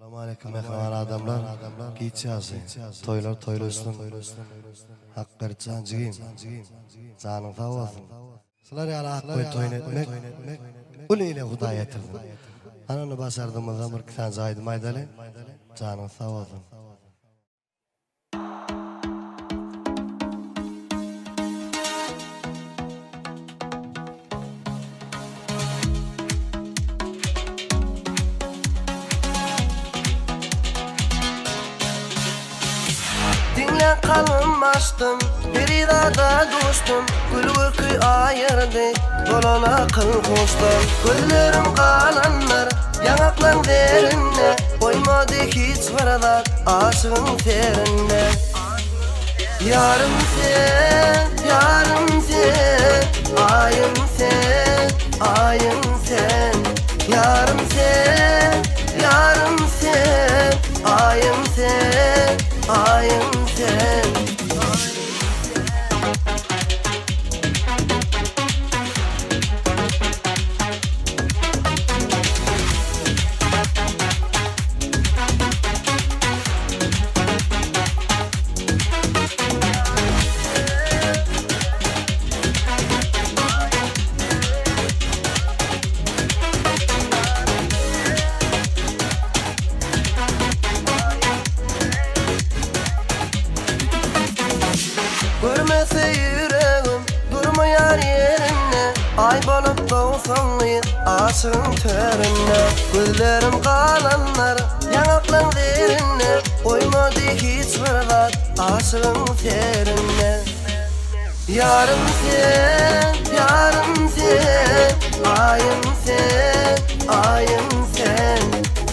Selamünaleyküm mehman adamlar. Giyçası. Toylar toylusun. Hakkır cancığım. Canın sağ olsun. Sılar yala hakkoy toyun etmek. Ulu ile huda yetirdim. Ananı basardığımızda bir kitan zaydım aydalı. Canın sağ olsun. Dinle kalınmaştım, bir dada dostum. Gülü ayırdı, dolana kıl kostum. Gözlerim kalanlar, yanaklan derinle. Koymadı hiç varada, aşığın terinde. Yarım sen, yarım sen, ayım sen, ayım sen. Yarım sen, yarım sen, ayım sen, ayım sen. Görmese yüreğim durmayar yerine. Ay bolup doğsanlıyım aşığın törüne. Gözlerim kalanlar yanaklan derine. Koymadı hiç varlar aşığın terine. Yarım sen, yarım sen, ayım sen, ayım sen.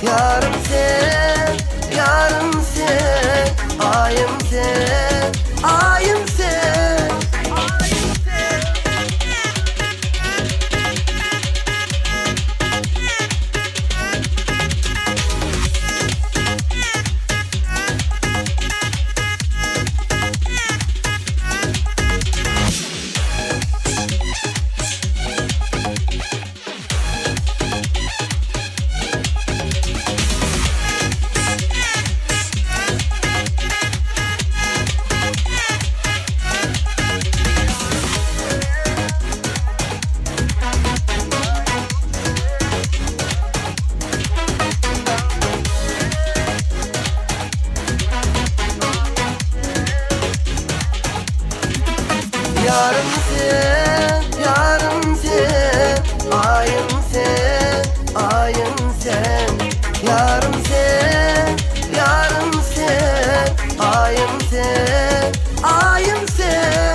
Yarım sen, yarım sen, ayım sen, ayım sen. Yarım sen, yarım sen, ayım sen, ayım sen. Yarım sen, yarım sen, ayım sen, ayım sen.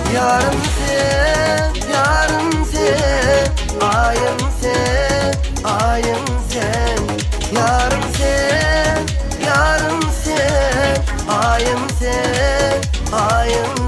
Yarım sen, yarım sen, ayım sen, ayım sen. Yarım sen, yarım sen, ayım sen, ayım sen.